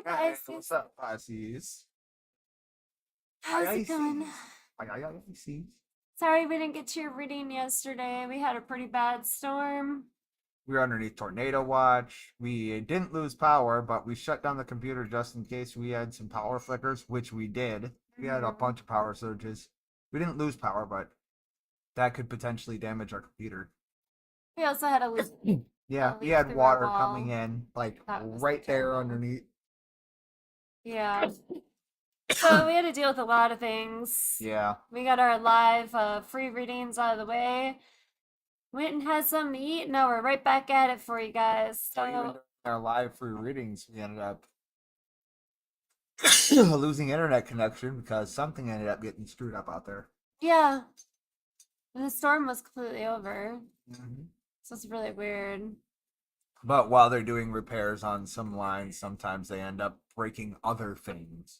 Hey, Hey, Pisces. what's up, Pisces? How's it going? Aye, Pisces. Sorry we didn't get to your reading yesterday. We had a pretty bad storm. We were underneath tornado watch. We didn't lose power, but we shut down the computer just in case we had some power flickers, which we did. We had a bunch of power surges. We didn't lose power, but that could potentially damage our computer. We also had a leak, Yeah, we leak had through our water coming wall. in, like That was right there terrible. underneath. Yeah. So we had to deal with a lot of things. Yeah. We got our live free readings out of the way. Went and had something to eat. Now we're right back at it for you guys. So even So during our live free readings, we ended up losing internet connection because something ended up getting screwed up out there. yeah, and the storm was completely over. Mm-hmm. So it's really weird. But while they're doing repairs on some lines, sometimes they end up breaking other things.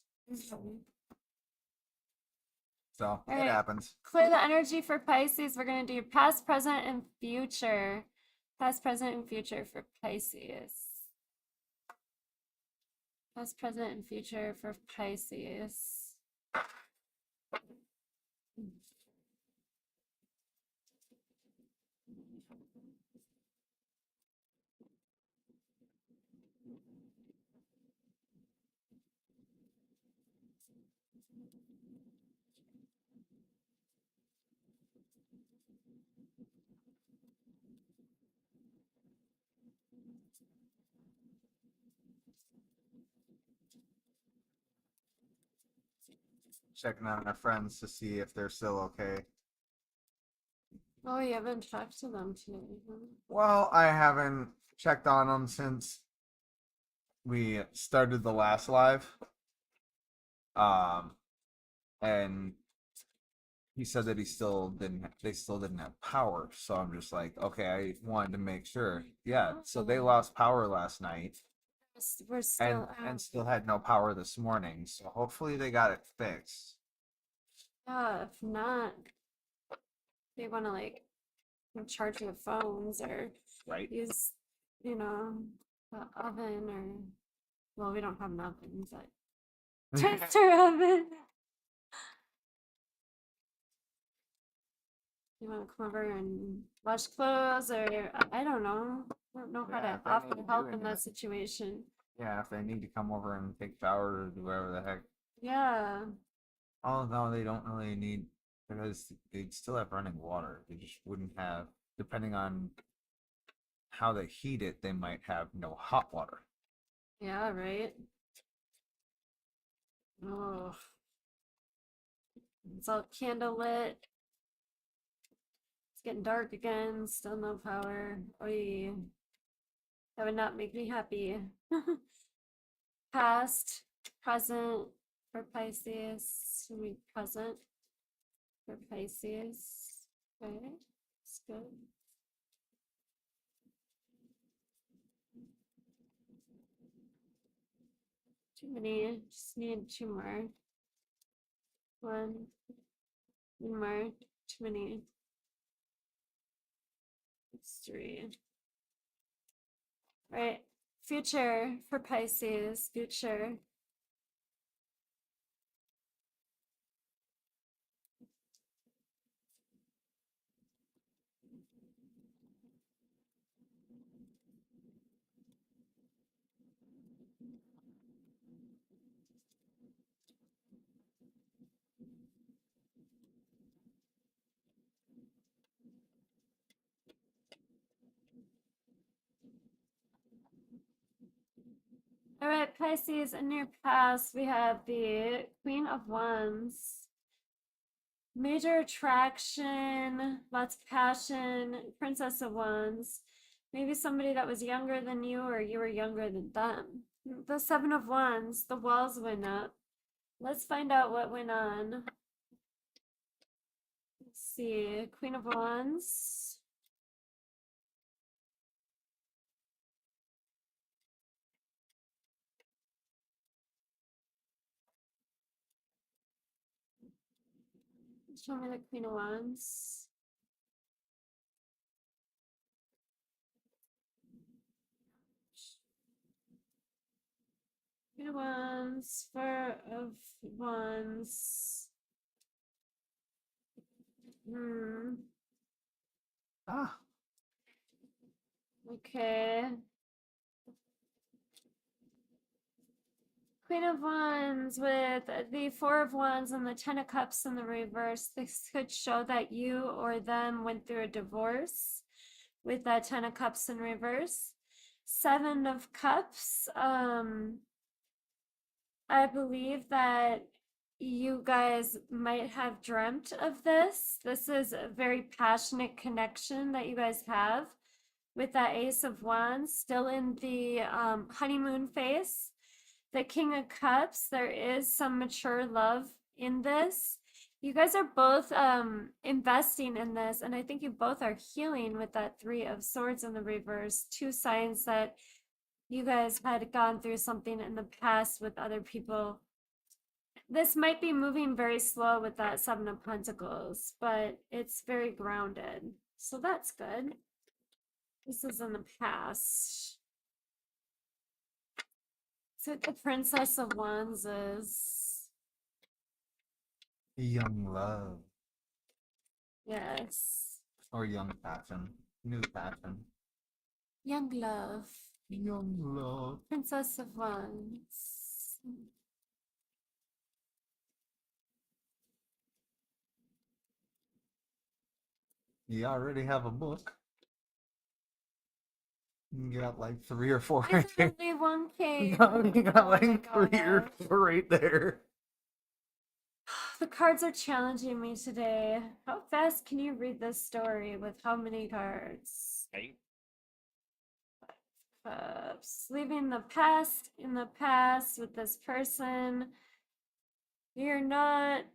So All it right. happens. Clear the energy for Pisces. We're going to do past, present, and future. Past, present, and future for Pisces. Past, present, and future for Pisces. Checking on our friends to see if they're still okay. Oh, you haven't talked to them today, huh? Well, I haven't checked on them since we started the last live. Um, and he said that they still didn't have power. So I'm just like, okay, I wanted to make sure. Yeah, so they lost power last night We're still and out. still had no power this morning. So hopefully they got it fixed. Yeah, if not, they want to like charge your phones or Right? use, the oven or, well, we don't have an oven, but toaster oven. You want to come over and wash clothes, or I don't know. I don't know how Yeah, to if they offer need to do help in that anything. situation. Yeah, if they need to come over and take showers or do whatever the heck. Yeah, Oh no, they don't really need because they'd still have running water. They just wouldn't have, depending on how they heat it, they might have no hot water. yeah, right. Oh, it's all candlelit. It's getting dark again. Still no power. Oy, that would not make me happy. Past, present for Pisces. I mean, present for Pisces. Okay, that's good. Too many. Just need two more. One more. Too many. It's three. Right. Future for Pisces. Future. All right, Pisces, in your past, we have the Queen of Wands. Major attraction, lots of passion, Princess of Wands. Maybe somebody that was younger than you or you were younger than them. The Seven of Wands, the walls went up. Let's find out what went on. Let's see, Queen of Wands. Show me the Queen of Wands. Queen Queen of Wands, Four of Wands. Ah, Okay. Queen of Wands with the Four of Wands and the Ten of Cups in the reverse. This could show that you or them went through a divorce with that Ten of Cups in reverse. Seven of Cups. I believe that you guys might have dreamt of this. This is a very passionate connection that you guys have with that Ace of Wands still in the honeymoon phase. The King of Cups, there is some mature love in this. You guys are both investing in this, and I think you both are healing with that Three of Swords in the reverse. Two signs that you guys had gone through something in the past with other people. This might be moving very slow with that Seven of Pentacles, but it's very grounded. So that's good. This is in the past. So the Princess of Wands is, young love yes, or young passion, new passion. young love, Young love. Princess of Wands. You already have a book. You got like 3 or 4 There's right there. only one king. No, you got Oh my like 3 or gosh. 4 right there. The cards are challenging me today. How fast can you read this story with how many cards? 8. Cups. Leaving the past in the past with this person. You're not,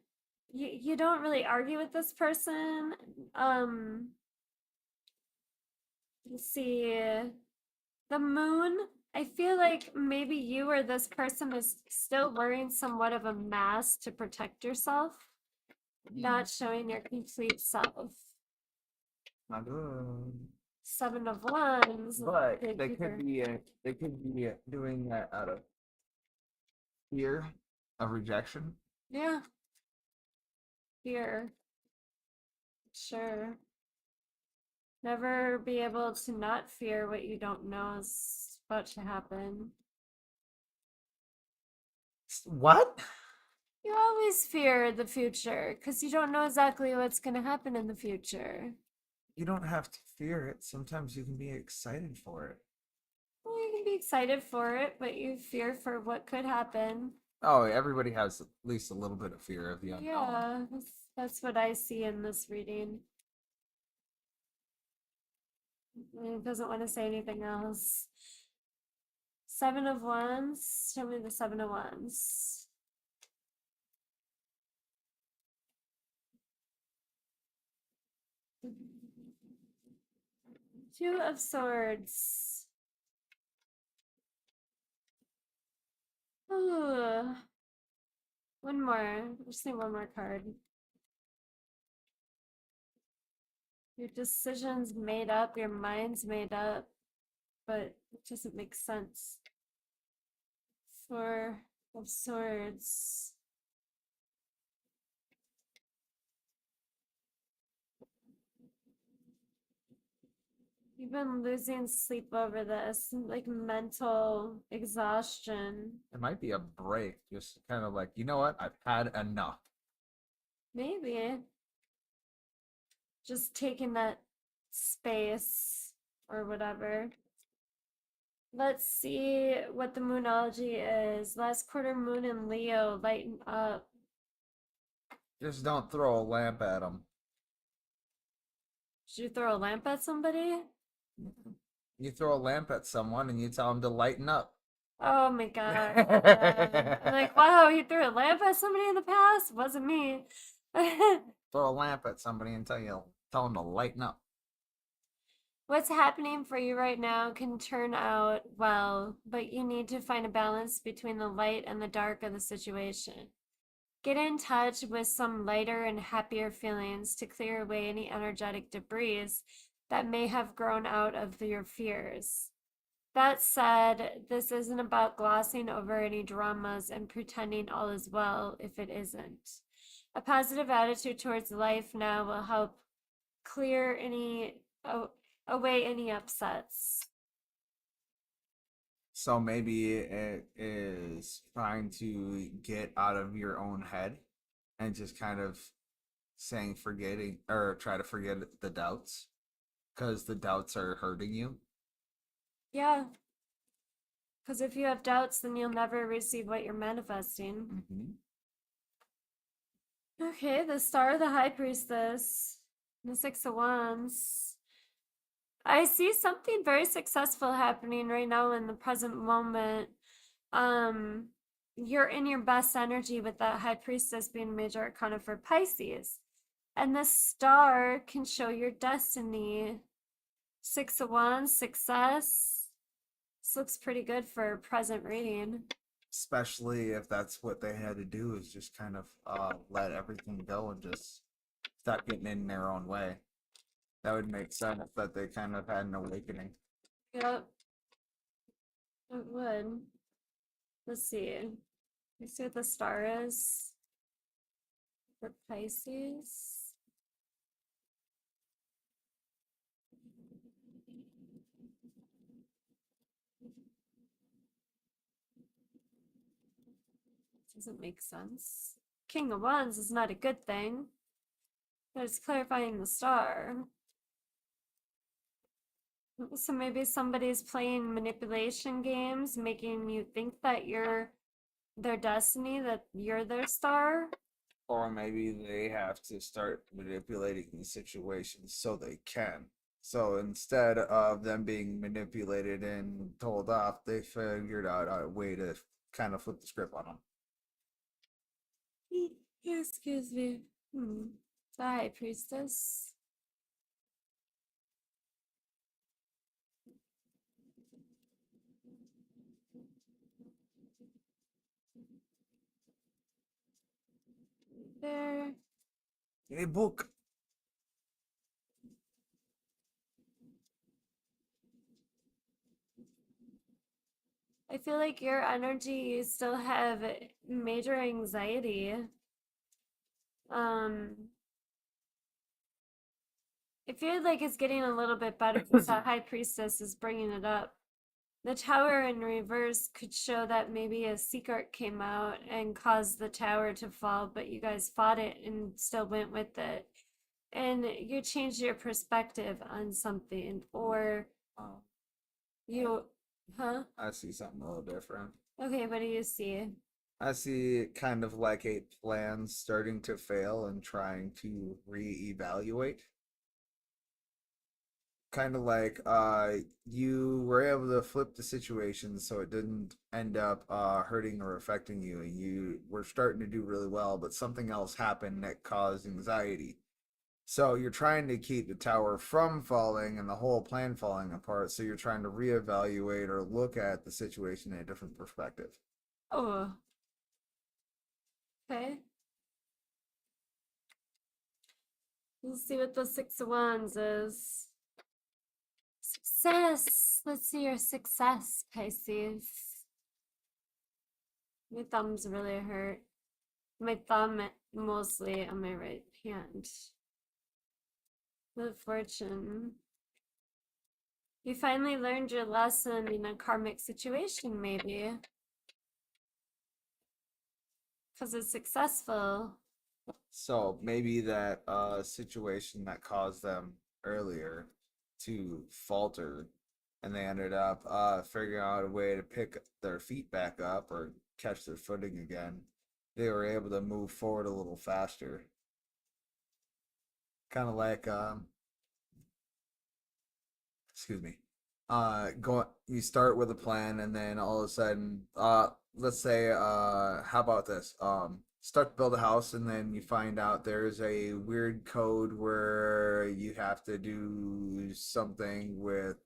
you don't really argue with this person. Let's see. The moon. I feel like maybe you or this person is still wearing somewhat of a mask to protect yourself, not showing your complete self. Not good. Seven of Wands. But Big they keeper. could be doing that out of fear of rejection. Yeah. Fear. Sure. Never be able to not fear what you don't know is about to happen. What? You always fear the future because you don't know exactly what's going to happen in the future. You don't have to fear it. Sometimes you can be excited for it. Well, you can be excited for it, but you fear for what could happen. Oh, everybody has at least a little bit of fear of the unknown. Yeah, that's what I see in this reading. It doesn't want to say anything else. Seven of Wands. Show me the Seven of Wands. Two of Swords. Ooh. One more. Just need one more card. Your decision's made up, your mind's made up, but it doesn't make sense. Four of Swords. You've been losing sleep over this, like mental exhaustion. It might be a break, just kind of like, you know what? I've had enough. Maybe. Just taking that space or whatever. Let's see what the moonology is. Last quarter moon in Leo, lighten up. Just don't throw a lamp at them. Should you throw a lamp at somebody? You throw a lamp at someone and you tell them to lighten up. Oh my god. Yeah. I'm like, wow, he threw a lamp at somebody in the past? Wasn't me. Throw a lamp at somebody and tell them to lighten up. What's happening for you right now can turn out well, but you need to find a balance between the light and the dark of the situation. Get in touch with some lighter and happier feelings to clear away any energetic debris that may have grown out of your fears. That said, this isn't about glossing over any dramas and pretending all is well if it isn't. A positive attitude towards life now will help clear away any upsets. So maybe it is trying to get out of your own head and just kind of saying forgetting or try to forget the doubts because the doubts are hurting you. Yeah, because if you have doubts, then you'll never receive what you're manifesting. Mm-hmm. Okay, the Star of the High Priestess, the Six of Wands. I see something very successful happening right now in the present moment. Um, you're in your best energy with that High Priestess being major arcana for Pisces. And the star can show your destiny. Six of Wands, success. This looks pretty good for present reading. Especially if that's what they had to do is just kind of let everything go and just stop getting in their own way. That would make sense that they kind of had an awakening. Yep, it would. Let's see. Let's see what the star is for Pisces. Doesn't make sense. King of Wands is not a good thing, but it's clarifying the star. So maybe somebody's playing manipulation games, making you think that you're their destiny, that you're their star. Or maybe they have to start manipulating the situation so they can. So instead of them being manipulated and told off, they figured out a way to kind of flip the script on them. Excuse me. The High Priestess. There. A book. I feel like your energy, you still have major anxiety. Um, I feel like it's getting a little bit better because that High Priestess is bringing it up. The tower in reverse could show that maybe a secret came out and caused the tower to fall, but you guys fought it and still went with it. And you changed your perspective on something, or Oh, you, huh? I see something a little different. Okay, what do you see? I see kind of like a plan starting to fail and trying to reevaluate. Kind of like you were able to flip the situation so it didn't end up hurting or affecting you, and you were starting to do really well, but something else happened that caused anxiety. So you're trying to keep the tower from falling and the whole plan falling apart, so you're trying to reevaluate or look at the situation in a different perspective. Oh, okay. Let's see what the Six of Wands is. Success. Let's see your success, Pisces. My thumbs really hurt. My thumb mostly on my right hand. Good fortune. You finally learned your lesson in a karmic situation, maybe. Because it's successful. So maybe that situation that caused them earlier to falter, and they ended up figuring out a way to pick their feet back up or catch their footing again. They were able to move forward a little faster. Kind of like excuse me, go you start with a plan and then all of a sudden let's say how about this, start to build a house and then you find out there's a weird code where you have to do something with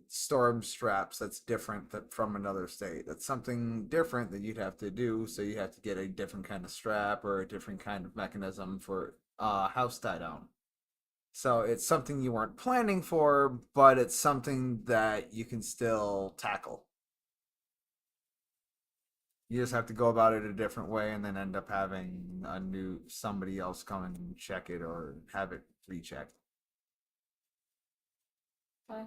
storm straps that's different from another state. That's something different that you'd have to do, so you have to get a different kind of strap or a different kind of mechanism for house tie down. So it's something you weren't planning for, but it's something that you can still tackle. You just have to go about it a different way and then end up having a new somebody else come and check it or have it rechecked. Okay.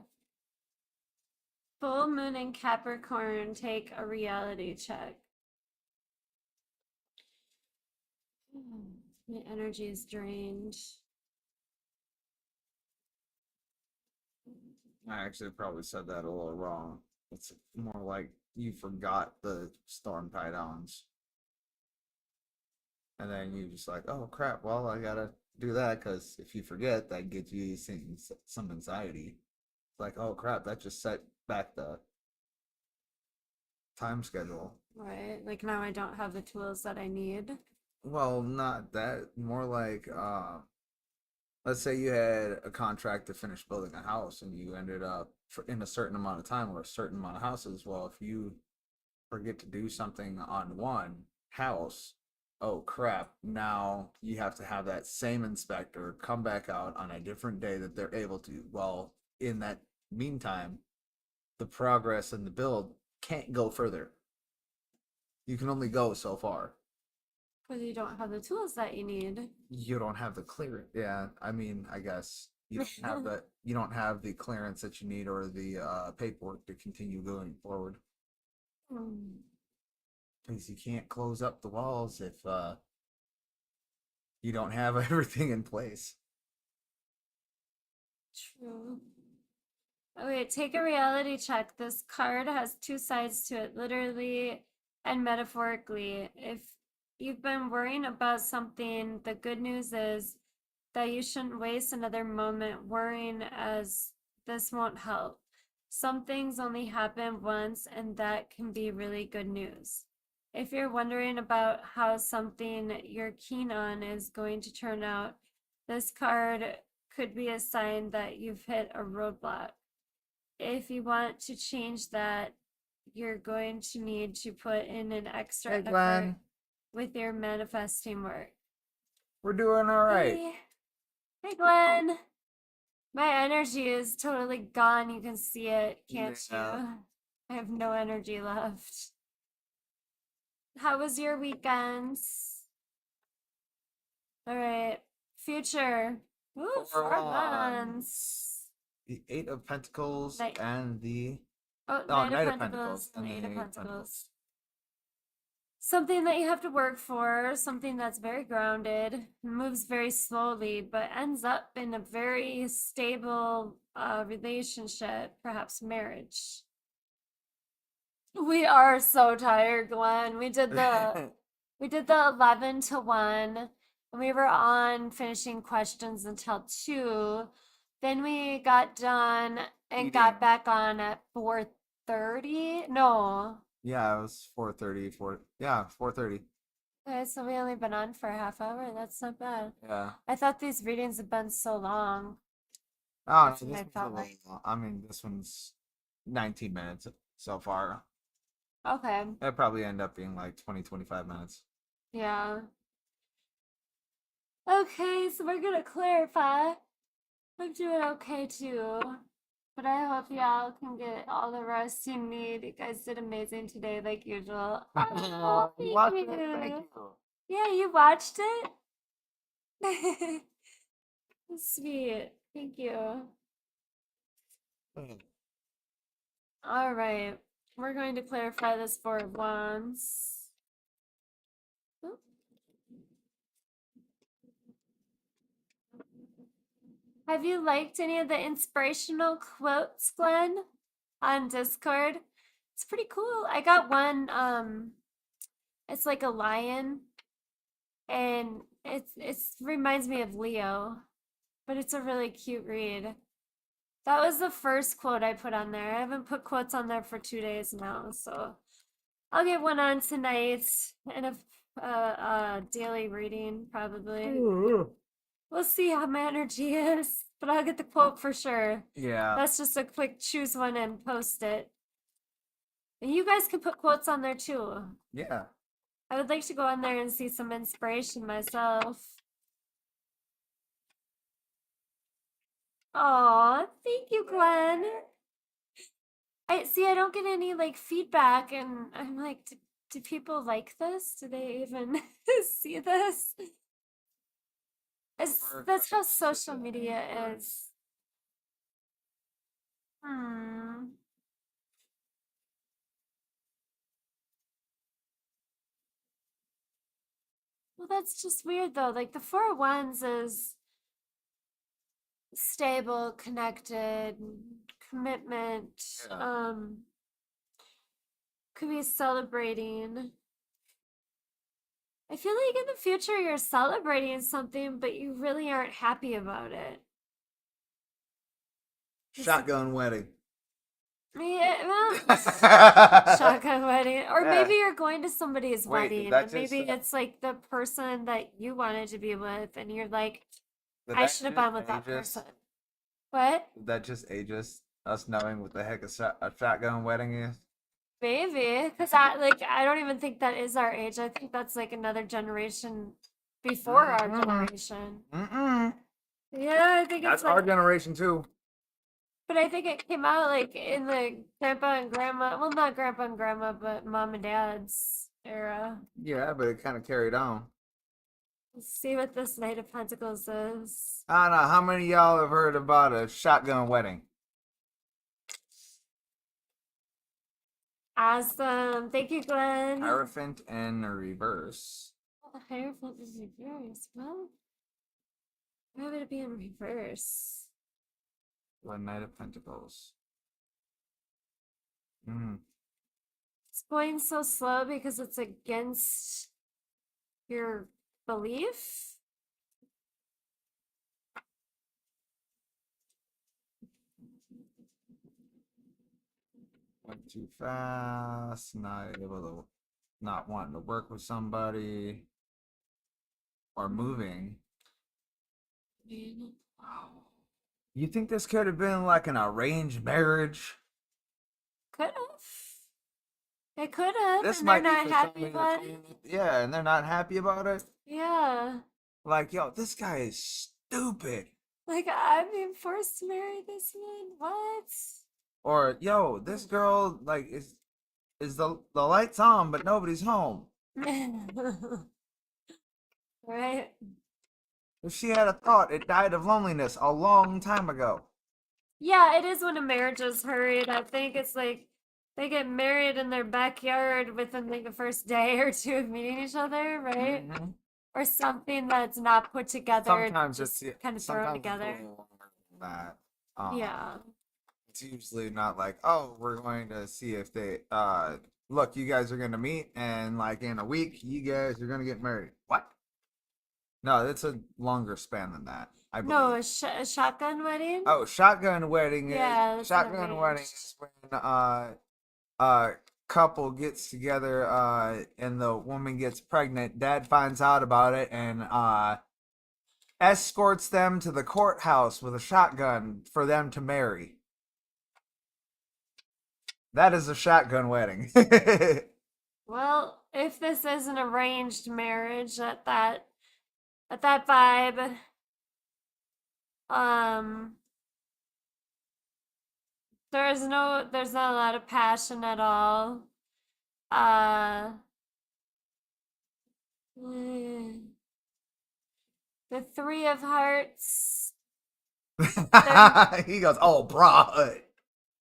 Full moon in Capricorn, take a reality check. My energy is drained. I actually probably said that a little wrong. It's more like you forgot the storm tie downs. And then you just like, oh crap, well, I gotta do that because if you forget, that gives you some anxiety. It's like, oh crap, that just set back the time schedule. Right. Like now I don't have the tools that I need. Well, not that. More like, let's say you had a contract to finish building a house and you ended up in a certain amount of time or a certain amount of houses. Well, if you forget to do something on one house, oh crap, now you have to have that same inspector come back out on a different day that they're able to. Well, in that meantime, the progress and the build can't go further. You can only go so far. Because you don't have the tools that you need. You don't have the clearance. Yeah, I mean, I guess you don't have the clearance that you need or the paperwork to continue going forward. Because you can't close up the walls if you don't have everything in place. True. Okay, take a reality check. This card has two sides to it, literally and metaphorically. If you've been worrying about something, the good news is that you shouldn't waste another moment worrying, as this won't help. Some things only happen once, and that can be really good news. If you're wondering about how something you're keen on is going to turn out, this card could be a sign that you've hit a roadblock. If you want to change that, you're going to need to put in an extra Hey, effort Glenn, with your manifesting work. we're doing all right. Hey, Glenn. My energy is totally gone. You can see it, can't Yeah. you? I have no energy left. How was your weekends? All right. Future. Ooh, 4 months. The Eight of Pentacles Knight. and the Oh, Knight Knight of of Pentacles Pentacles and and Eight the of Eight of Pentacles. Something that you have to work for, something that's very grounded, moves very slowly, but ends up in a very stable relationship, perhaps marriage. We are so tired, Glenn. We did the 11 to 1, and we were on finishing questions until 2. Then we got done and got Eating. back on at 4:30. No. Yeah, it was 4:30. Yeah, 4:30. Okay, so we only been on for a half hour. That's not bad. Yeah. I thought these readings had been so long. Oh, That's no, what this I one's a felt little like. long. I mean, this one's 19 minutes so far. Okay. It'll probably end up being like 20, 25 minutes. Yeah. Okay, so we're gonna clarify. I'm doing okay too. But I hope y'all can get all the rest you need. You guys did amazing today, like usual. Oh, You thank watched you. it? Thank you. Yeah, you watched it? Sweet. Thank you. All right. We're going to clarify this Four of Wands. Oop. Have you liked any of the inspirational quotes, Glenn, on Discord? It's pretty cool. I got one, it's like a lion, and it's reminds me of Leo, but it's a really cute read. That was the first quote I put on there. I haven't put quotes on there for 2 days now, so I'll get one on tonight and a daily reading probably. We'll see how my energy is, but I'll get the quote for sure. Yeah. That's just a quick choose one and post it. And you guys can put quotes on there too. Yeah. I would like to go on there and see some inspiration myself. Oh, thank you, Glenn. I see. I don't get any like feedback, and I'm like, do people like this? Do they even see this? That's how social media is. Hmm. Well, that's just weird though. Like the Four of Wands is stable, connected, commitment. Yeah. Could be celebrating. I feel like in the future you're celebrating something, but you really aren't happy about it. Shotgun wedding. Yeah, well, shotgun wedding, or Yeah. maybe you're going to somebody's Wait, wedding, that and maybe just it's like the person that you wanted to be with, and you're like, did I that should have just been with that age us? person. What? Did that just age us knowing what the heck a shotgun wedding is? Maybe, because I don't even think that is our age. I think that's like another generation before our generation. Mm-mm. Yeah, I think That's it's like, our generation too. but I think it came out like in the grandpa and grandma, well, not grandpa and grandma, but mom and dad's era. Yeah, but it kind of carried on. Let's see what this Knight of Pentacles is. I don't know how many of y'all have heard about a shotgun wedding. Awesome. Thank you, Glenn. Hierophant and reverse. Oh, the Hierophant is reverse. Well, why would it be in reverse? The Knight of Pentacles. Mm. It's going so slow because it's against your belief. Went too fast. Not able to. Not wanting to work with somebody. Or moving. You think this could have been like an arranged marriage? Could have. It could have. This And they're might be not for happy somebody about that's it. yeah, and they're not happy about it. Yeah. Like, yo, this guy is stupid. Like, I'm being forced to marry this man. What? Or, yo, this girl like is the lights on, but nobody's home. Right? If she had a thought, it died of loneliness a long time ago. Yeah, it is when a marriage is hurried. I think it's like they get married in their backyard within like the first day or two of meeting each other, right? Mhm. Or something that's not put together, Sometimes just it's kind of thrown sometimes it's a together. little longer than that. Yeah. It's usually not like, oh, we're going to see if they look, you guys are gonna meet and like in a week you guys are gonna get married. What? No, it's a longer span than that, I believe. No, a shotgun wedding? Oh, shotgun wedding Yeah, is that's shotgun wedding arranged. is when uh couple gets together and the woman gets pregnant, dad finds out about it and escorts them to the courthouse with a shotgun for them to marry. That is a shotgun wedding. Well, if this is an arranged marriage at that vibe, um, there's not a lot of passion at all. Uh, the Three of Hearts, they're He goes, "Oh, bro,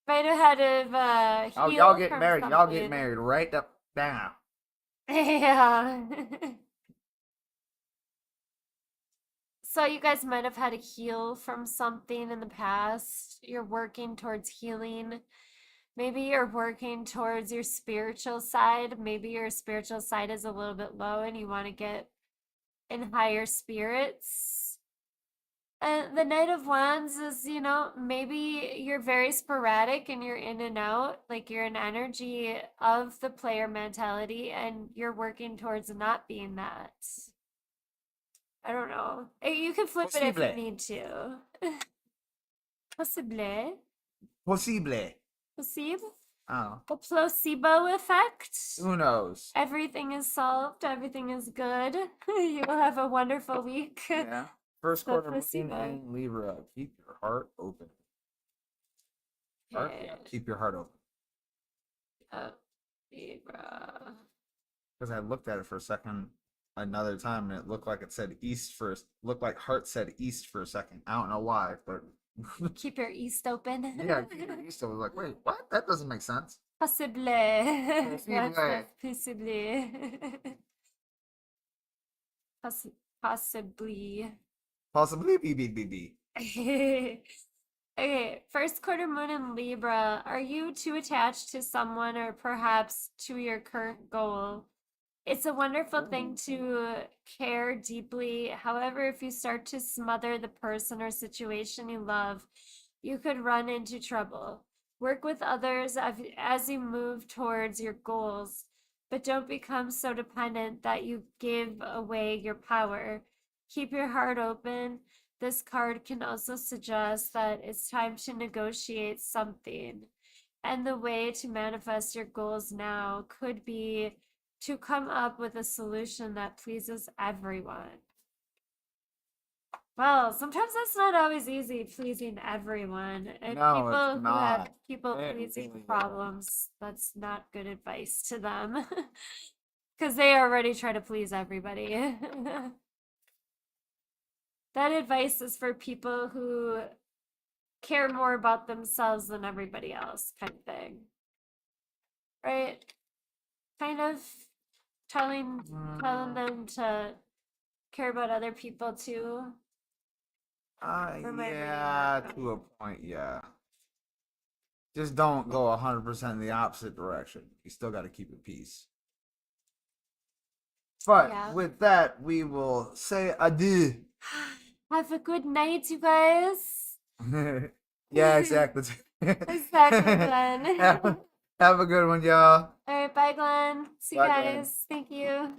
right ahead of oh, heal y'all get from married. Y'all get something. married right up now." Yeah. So you guys might have had to heal from something in the past. You're working towards healing. Maybe you're working towards your spiritual side. Maybe your spiritual side is a little bit low and you want to get in higher spirits. And the Knight of Wands is, maybe you're very sporadic and you're in and out. Like you're an energy of the player mentality and you're working towards not being that. I don't know. You can flip it if you Possible. need to. Possible. Possible. Possible. Oh, The placebo effect. who knows? Everything is solved. Everything is good. You will have a wonderful week. Yeah. First The quarter moon placebo. in Libra. Keep your heart open. Heart? Yeah, Okay. keep your heart open. Libra. Because I looked at it for a second another time and it looked like it said east first. Looked like heart said east for a second. I don't know why, but Keep your east open. yeah, keep your east. I was like, wait, what? That doesn't make sense. Possible. Possible. What's the possibly? Possibly. Possibly BBBB. Okay, first quarter moon in Libra. Are you too attached to someone or perhaps to your current goal? It's a wonderful thing to care deeply. However, if you start to smother the person or situation you love, you could run into trouble. Work with others as you move towards your goals, but don't become so dependent that you give away your power. Keep your heart open. This card can also suggest that it's time to negotiate something. And the way to manifest your goals now could be to come up with a solution that pleases everyone. Well, sometimes that's not always easy pleasing everyone. And No, it's people who have not. people It pleasing really isn't. problems, that's not good advice to them. Because they already try to please everybody. That advice is for people who care more about themselves than everybody else, kind of thing. Right? Kind of telling them to care about other people too. Or am I reading Yeah, that to a wrong? point, yeah. Just don't go 100% in the opposite direction. You still got to keep it peace. But Yeah. with that, we will say adieu. Have a good night, you guys. Yeah, exactly. Exactly, Glenn. have, have a good one, y'all. All right, bye, Glenn. See you Bye, Glenn. guys. Thank you.